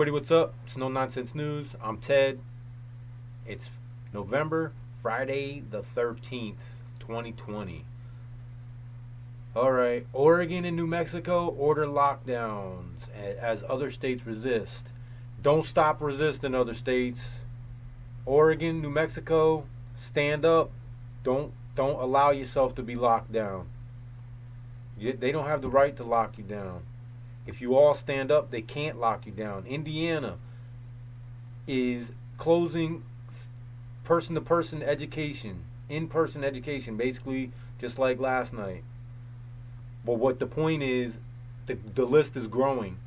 Everybody, what's up? It's No Nonsense News. I'm Ted. It's November, Friday the 13th, 2020. All right, Oregon and New Mexico order lockdowns as other states resist. Don't stop resisting, other states. Oregon, New Mexico, stand up. Don't allow yourself to be locked down. They don't have the right to lock you down. If you all stand up, they can't lock you down. Indiana is closing person to person education, in person education, basically just like last night. But what the point is, the list is growing.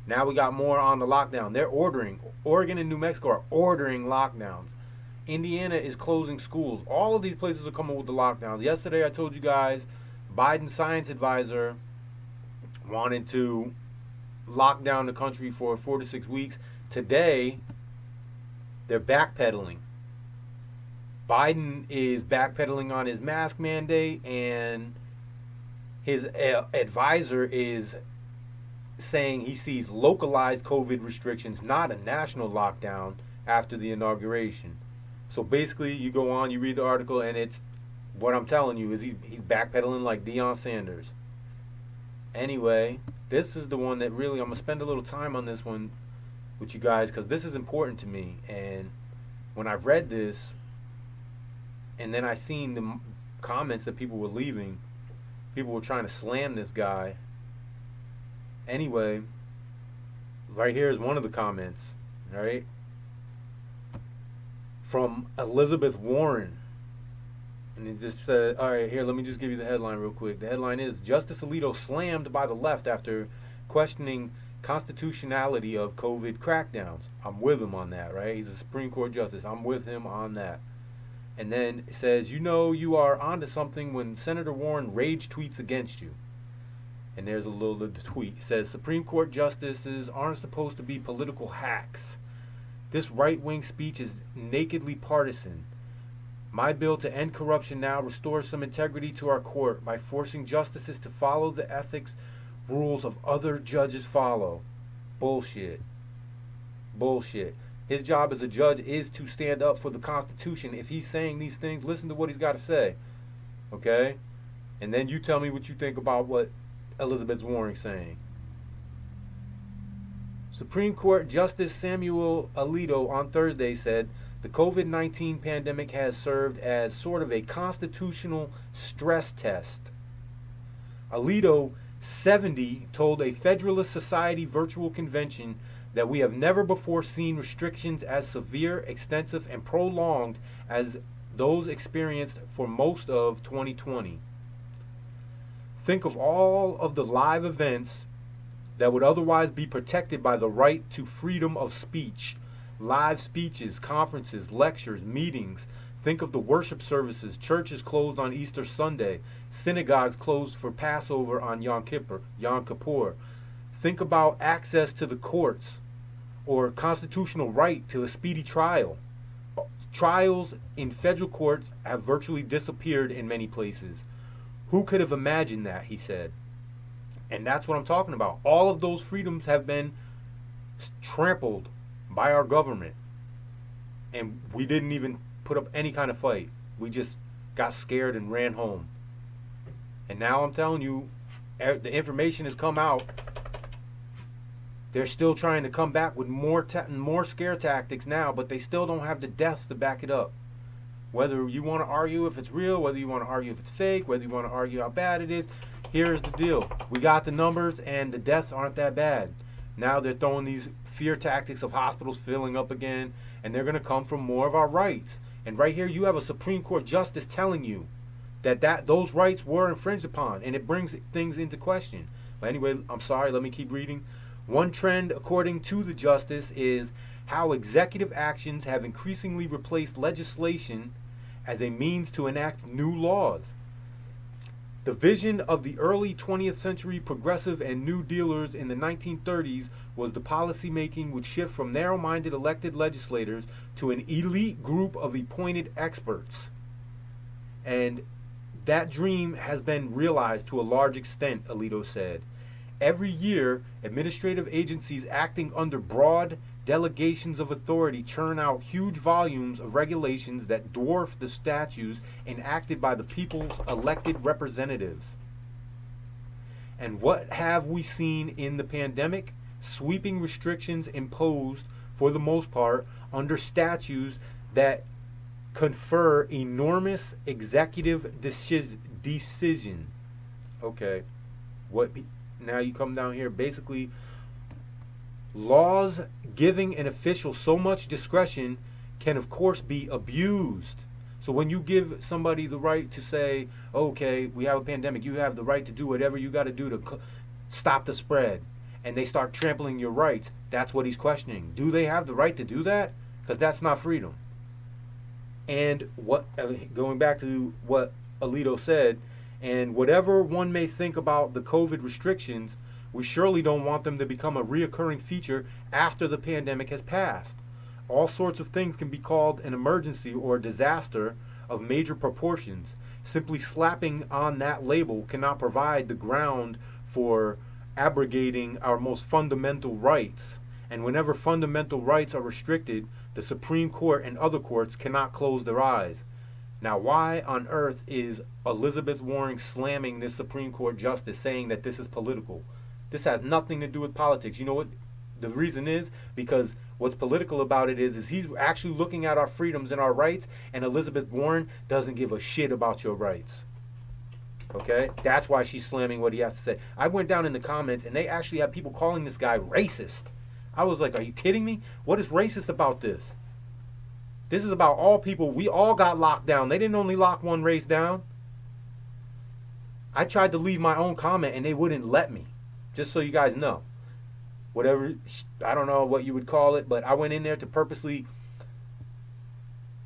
Now we got more on the lockdown. They're ordering, Oregon and New Mexico are ordering lockdowns. Indiana is closing schools. All of these places are coming with the lockdowns. Yesterday I told you guys Biden's science advisor wanted to lock down the country for 4 to 6 weeks. Today, they're backpedaling. Biden is backpedaling on his mask mandate, and his advisor is saying he sees localized COVID restrictions, not a national lockdown, after the inauguration. So basically, you go on, you read the article, and it's what I'm telling you is he's backpedaling like Deion Sanders. Anyway, this is the one that really I'm gonna spend a little time on this one with you guys because this is important to me. And when I read this, and then I seen the comments that people were leaving, people were trying to slam this guy. Anyway, right here is one of the comments. All right, from Elizabeth Warren. And it just said, all right, here, let me just give you the headline real quick. The headline is Justice Alito slammed by the left after questioning constitutionality of COVID crackdowns. I'm with him on that, right? He's a Supreme Court justice. I'm with him on that. And then it says, you know you are onto something when Senator Warren rage tweets against you. And there's a little of the tweet. It says, Supreme Court justices aren't supposed to be political hacks. This right-wing speech is nakedly partisan. My bill to end corruption now restores some integrity to our court by forcing justices to follow the ethics rules of other judges follow. Bullshit. Bullshit. His job as a judge is to stand up for the Constitution. If he's saying these things, listen to what he's got to say. Okay? And then you tell me what you think about what Elizabeth Warren's saying. Supreme Court Justice Samuel Alito on Thursday said, the COVID-19 pandemic has served as sort of a constitutional stress test. Alito, 70, told a Federalist Society virtual convention that we have never before seen restrictions as severe, extensive, and prolonged as those experienced for most of 2020. Think of all of the live events that would otherwise be protected by the right to freedom of speech. Live speeches, conferences, lectures, meetings. Think of the worship services, churches closed on Easter Sunday, synagogues closed for Passover on Yom Kippur. Think about access to the courts or constitutional right to a speedy trial. Trials in federal courts have virtually disappeared in many places. Who could have imagined that, he said. And that's what I'm talking about. All of those freedoms have been trampled by our government, and we didn't even put up any kind of fight. We just got scared and ran home. And now I'm telling you, the information has come out. They're still trying to come back with more scare tactics now, but they still don't have the deaths to back it up. Whether you want to argue if it's real, whether you want to argue if it's fake, whether you want to argue how bad it is, here's the deal. We got the numbers, and the deaths aren't that bad. Now they're throwing these fear tactics of hospitals filling up again, and they're going to come from more of our rights. And right here you have a Supreme Court justice telling you that those rights were infringed upon, and it brings things into question. But anyway, I'm sorry, let me keep reading. One trend, according to the justice, is how executive actions have increasingly replaced legislation as a means to enact new laws. The vision of the early 20th century progressive and New Dealers in the 1930s was the policy making would shift from narrow-minded elected legislators to an elite group of appointed experts. And that dream has been realized to a large extent, Alito said. Every year, administrative agencies acting under broad delegations of authority churn out huge volumes of regulations that dwarf the statutes enacted by the people's elected representatives. And what have we seen in the pandemic? Sweeping restrictions imposed, for the most part, under statutes that confer enormous executive decision. Okay, what? Now you come down here. Basically, laws giving an official so much discretion can, of course, be abused. So when you give somebody the right to say, okay, we have a pandemic, you have the right to do whatever you got to do to stop the spread, and they start trampling your rights, that's what he's questioning. Do they have the right to do that? Because that's not freedom. And what, going back to what Alito said, and whatever one may think about the COVID restrictions, we surely don't want them to become a reoccurring feature after the pandemic has passed. All sorts of things can be called an emergency or a disaster of major proportions. Simply slapping on that label cannot provide the ground for abrogating our most fundamental rights. And whenever fundamental rights are restricted, the Supreme Court and other courts cannot close their eyes. Now, why on earth is Elizabeth Warren slamming this Supreme Court justice, saying that this is political? This has nothing to do with politics. You know what the reason is? Because what's political about it is he's actually looking at our freedoms and our rights, and Elizabeth Warren doesn't give a shit about your rights. Okay? That's why she's slamming what he has to say. I went down in the comments, and they actually have people calling this guy racist. I was like, are you kidding me? What is racist about this? This is about all people. We all got locked down. They didn't only lock one race down. I tried to leave my own comment, and they wouldn't let me. Just so you guys know. Whatever, I don't know what you would call it, but I went in there to purposely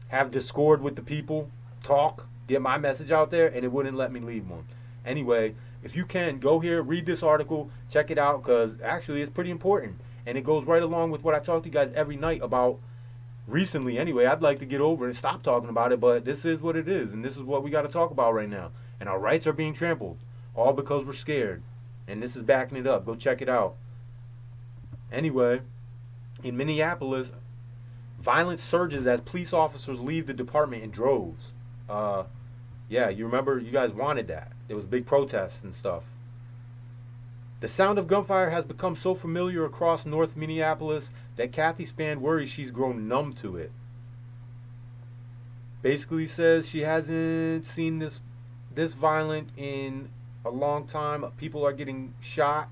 have discord with the people, talk, get my message out there, and it wouldn't let me leave one. Anyway, if you can, go here, read this article, check it out, because actually it's pretty important. And it goes right along with what I talk to you guys every night about recently. Anyway, I'd like to get over and stop talking about it, but this is what it is, and this is what we got to talk about right now. And our rights are being trampled, all because we're scared. And this is backing it up. Go check it out. Anyway, in Minneapolis, violence surges as police officers leave the department in droves. Yeah, you remember, you guys wanted that. There was big protests and stuff. The sound of gunfire has become so familiar across North Minneapolis that Kathy Span worries she's grown numb to it. Basically says she hasn't seen this violent in a long time. People are getting shot.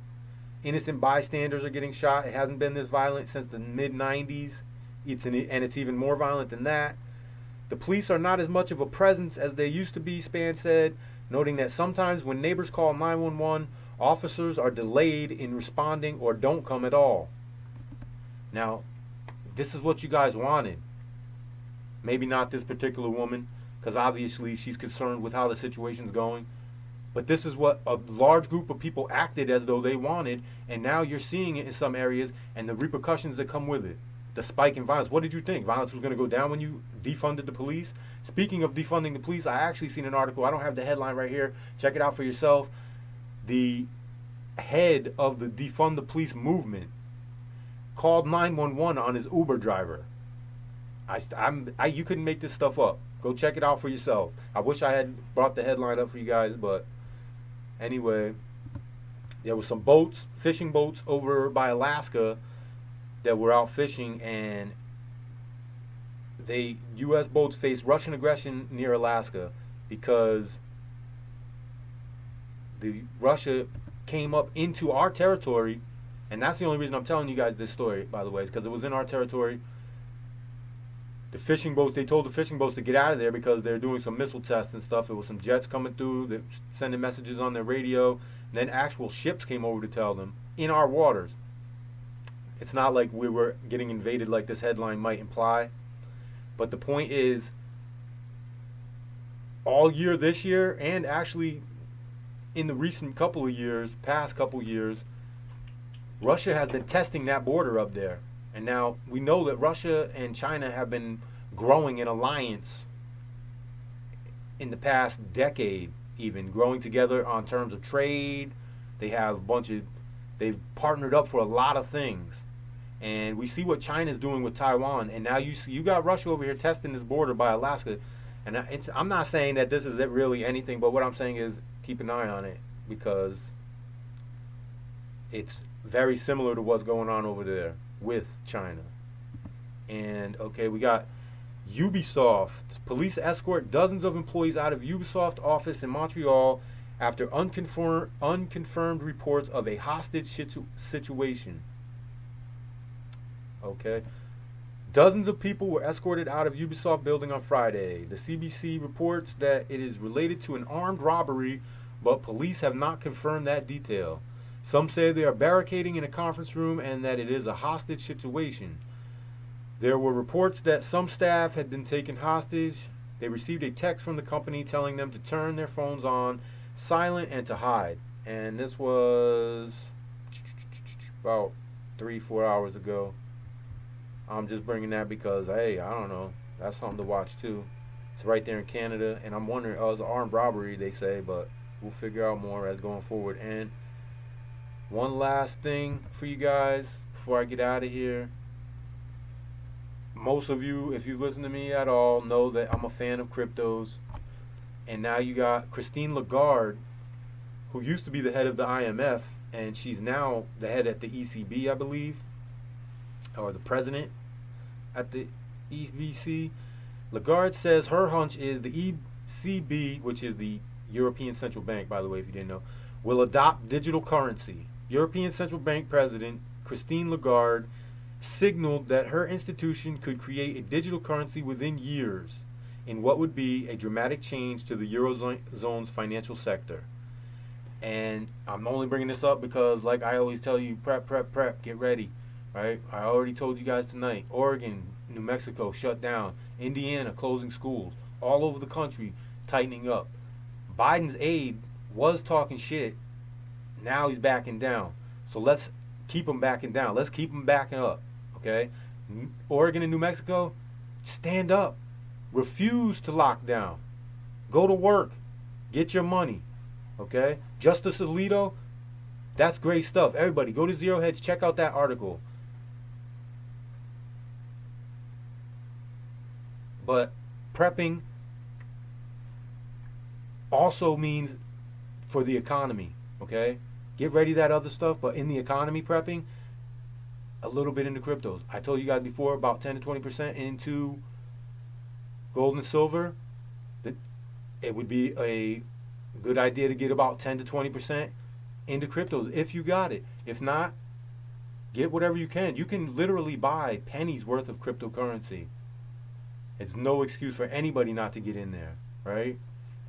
Innocent bystanders are getting shot. It hasn't been this violent since the mid-90s. And it's even more violent than that. The police are not as much of a presence as they used to be, Span said, noting that sometimes when neighbors call 911, officers are delayed in responding or don't come at all. Now, this is what you guys wanted. Maybe not this particular woman, because obviously she's concerned with how the situation's going. But this is what a large group of people acted as though they wanted, and now you're seeing it in some areas and the repercussions that come with it. The spike in violence. What did you think? Violence was going to go down when you defunded the police? Speaking of defunding the police, I actually seen an article. I don't have the headline right here. Check it out for yourself. The head of the defund the police movement called 911 on his Uber driver. You couldn't make this stuff up. Go check it out for yourself. I wish I had brought the headline up for you guys, but anyway, there were some boats, fishing boats over by Alaska that were out fishing, and U.S. boats faced Russian aggression near Alaska because Russia came up into our territory, and that's the only reason I'm telling you guys this story, by the way, is because it was in our territory. The fishing boats, they told the fishing boats to get out of there because they're doing some missile tests and stuff. There was some jets coming through, they're sending messages on their radio, and then actual ships came over to tell them in our waters. It's not like we were getting invaded like this headline might imply. But the point is, all year this year, and actually in the recent couple of years, past couple of years, Russia has been testing that border up there. And now we know that Russia and China have been growing an alliance in the past decade, even growing together on terms of trade. They have a bunch of They've partnered up for a lot of things. And we see what China's doing with Taiwan, and now you got Russia over here testing this border by Alaska, and I'm not saying that this is it really anything, but what I'm saying is keep an eye on it because it's very similar to what's going on over there with China. And okay, we got Ubisoft. Police escort dozens of employees out of Ubisoft office in Montreal after unconfirmed reports of a hostage situation. Okay. Dozens of people were escorted out of Ubisoft building on Friday. The CBC reports that it is related to an armed robbery, but police have not confirmed that detail. Some say they are barricading in a conference room and that it is a hostage situation. There were reports that some staff had been taken hostage. They received a text from the company telling them to turn their phones on silent and to hide. And this was about 3-4 hours ago. I'm just bringing that because, hey, I don't know. That's something to watch too. It's right there in Canada, and I'm wondering, it's an armed robbery, they say, but we'll figure out more as going forward. And one last thing for you guys before I get out of here. Most of you, if you listen to me at all, know that I'm a fan of cryptos. And now you got Christine Lagarde, who used to be the head of the IMF, and she's now the head at the ECB, I believe, or the president at the EBC. Lagarde says her hunch is the ECB, which is the European Central Bank, by the way, if you didn't know, will adopt digital currency. European Central Bank President Christine Lagarde signaled that her institution could create a digital currency within years in what would be a dramatic change to the Eurozone's financial sector. And I'm only bringing this up because, like I always tell you, prep, get ready. Right? I already told you guys tonight, Oregon, New Mexico shut down, Indiana closing schools, all over the country tightening up. Biden's aide was talking shit, now he's backing down. So let's keep him backing down. Let's keep him backing up, okay? Oregon and New Mexico, stand up. Refuse to lock down. Go to work. Get your money, okay? Justice Alito, that's great stuff. Everybody, go to Zero Hedge, check out that article. But prepping also means for the economy, okay? Get ready that other stuff, but in the economy prepping, a little bit into cryptos. I told you guys before about 10 to 20% into gold and silver. That it would be a good idea to get about 10 to 20% into cryptos if you got it. If not, get whatever you can. You can literally buy pennies worth of cryptocurrency. It's no excuse for anybody not to get in there, right?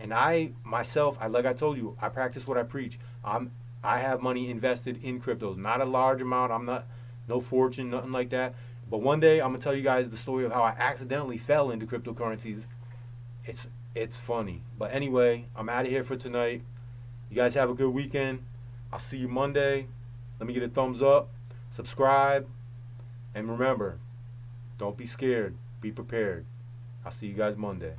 And I myself, like I told you, I practice what I preach. I have money invested in cryptos, not a large amount. I'm not no fortune, nothing like that. But one day I'm gonna tell you guys the story of how I accidentally fell into cryptocurrencies. It's funny. But anyway, I'm out of here for tonight. You guys have a good weekend. I'll see you Monday. Let me get a thumbs up, subscribe, and remember, don't be scared. Be prepared. I'll see you guys Monday.